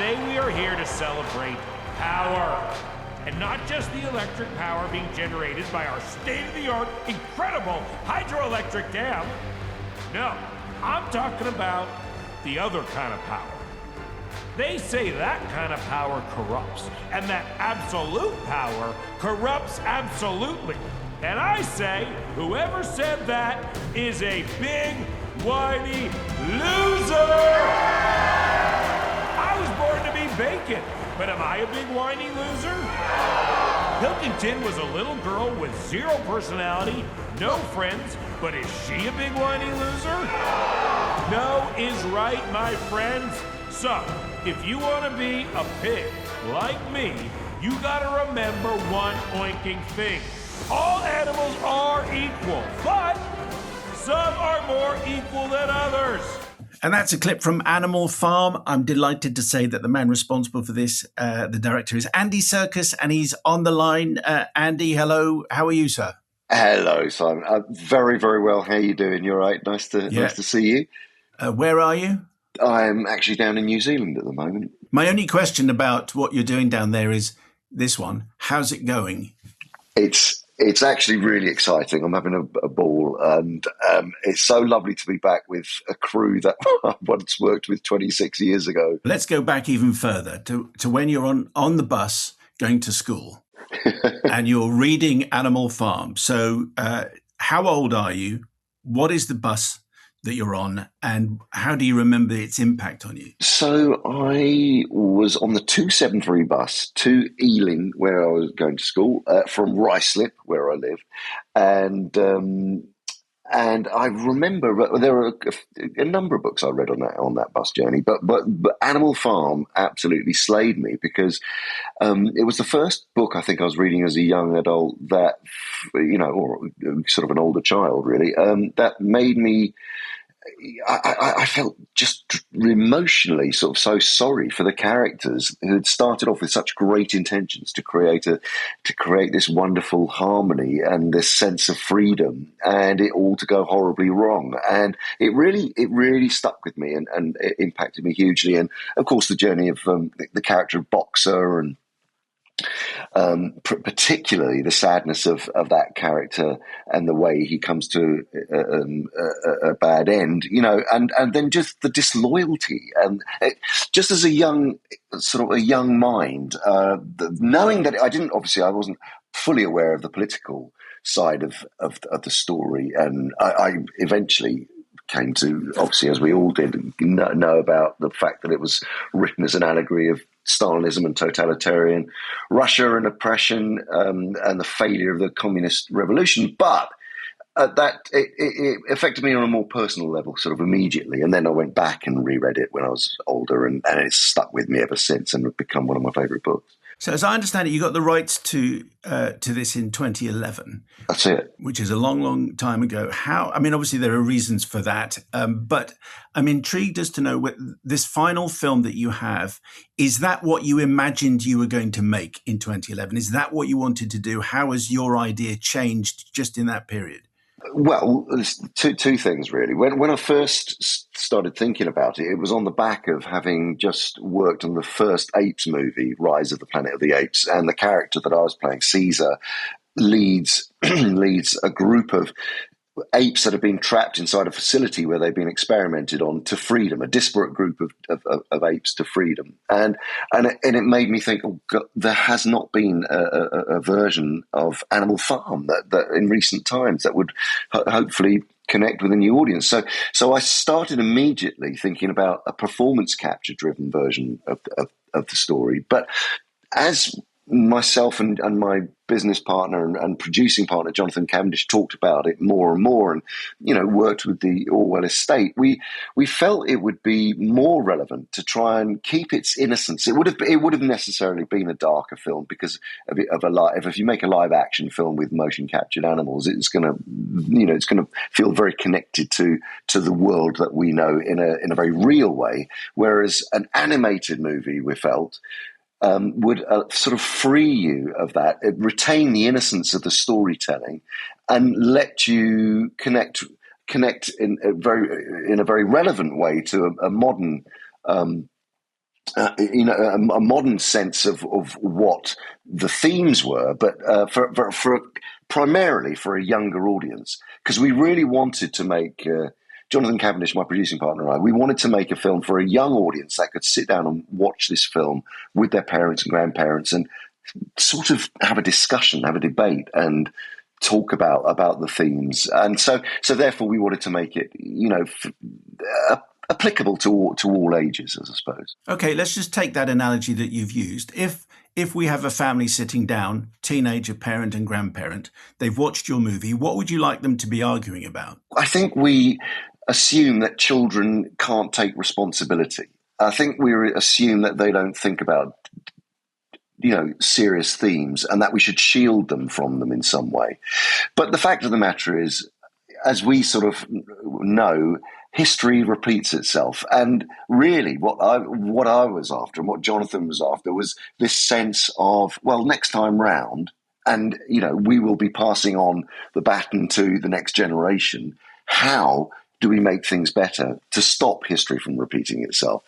Today we are here to celebrate power. And not just the electric power being generated by our state-of-the-art, incredible hydroelectric dam. No, I'm talking about the other kind of power. They say that kind of power corrupts, and that absolute power corrupts absolutely. And I say, whoever said that is a big, whiny loser! I was born to be bacon, but am I a big, whiny loser? Pilkington was a little girl with zero personality, no friends, but is she a big, whiny loser? No is right, my friends. So, if you want to be a pig like me, you gotta remember one oinking thing. All animals are equal, but some are more equal than others. And that's a clip from Animal Farm. I'm delighted to say that the man responsible for this, the director, is Andy Serkis, and he's on the line. Andy, hello. How are you, sir? Hello, Simon. Very, very well. How are you doing? You all right? Nice to see you. Where are you? I'm actually down in New Zealand at the moment. My only question about what you're doing down there is this one. How's it going? It's actually really exciting. I'm having a ball, and it's so lovely to be back with a crew that I once worked with 26 years ago. Let's go back even further to when you're on the bus going to school and you're reading Animal Farm. So how old are you? What is the bus that you're on, and how do you remember its impact on you? So I was on the 273 bus to Ealing, where I was going to school, from Ruislip, where I live, and I remember there were a number of books I read on that bus journey, but Animal Farm absolutely slayed me because it was the first book I think I was reading as a young adult that, or sort of an older child really, that made me. I felt just emotionally sort of so sorry for the characters who had started off with such great intentions to create this wonderful harmony and this sense of freedom, and it all to go horribly wrong. And it really stuck with me and it impacted me hugely. And of course, the journey of the character of Boxer and particularly the sadness of that character and the way he comes to a bad end, and then just the disloyalty and just as a young mind, knowing that I wasn't fully aware of the political side of the story, and I eventually came to, obviously, as we all did, know about the fact that it was written as an allegory of Stalinism and totalitarian Russia and oppression, and the failure of the communist revolution. But it affected me on a more personal level, sort of immediately. And then I went back and reread it when I was older, and it's stuck with me ever since and become one of my favourite books. So as I understand it, you got the rights to this in 2011. That's it. Which is a long, long time ago. Obviously there are reasons for that, but I'm intrigued as to know this final film that you have, is that what you imagined you were going to make in 2011? Is that what you wanted to do? How has your idea changed just in that period? Well, there's two things really. When I first started thinking about it, it was on the back of having just worked on the first Apes movie, Rise of the Planet of the Apes, and the character that I was playing, Caesar, leads a group of apes that have been trapped inside a facility where they've been experimented on to freedom, a disparate group of apes to freedom. And it made me think, oh God, there has not been a version of Animal Farm that in recent times that would hopefully connect with a new audience. So I started immediately thinking about a performance capture driven version of the story. But as myself and my business partner and producing partner Jonathan Cavendish talked about it more and more, and worked with the Orwell estate, we felt it would be more relevant to try and keep its innocence. It would have necessarily been a darker film because if you make a live action film with motion captured animals, it's going to feel very connected to the world that we know in a very real way, whereas an animated movie, we felt, would sort of free you of that, retain the innocence of the storytelling, and let you connect in a very relevant way to a modern a modern sense of what the themes were, but for primarily for a younger audience, because we really wanted to make. Jonathan Cavendish, my producing partner, and I, we wanted to make a film for a young audience that could sit down and watch this film with their parents and grandparents and sort of have a discussion, have a debate, and talk about the themes. And so therefore, we wanted to make it, applicable to all ages, I suppose. Okay, let's just take that analogy that you've used. If we have a family sitting down, teenager, parent and grandparent, they've watched your movie, what would you like them to be arguing about? I think we assume that children can't take responsibility. I think we assume that they don't think about, serious themes, and that we should shield them from them in some way. But the fact of the matter is, as we sort of know, history repeats itself. And really what I was after and what Jonathan was after was this sense of, well, next time round, and, we will be passing on the baton to the next generation. How do we make things better to stop history from repeating itself?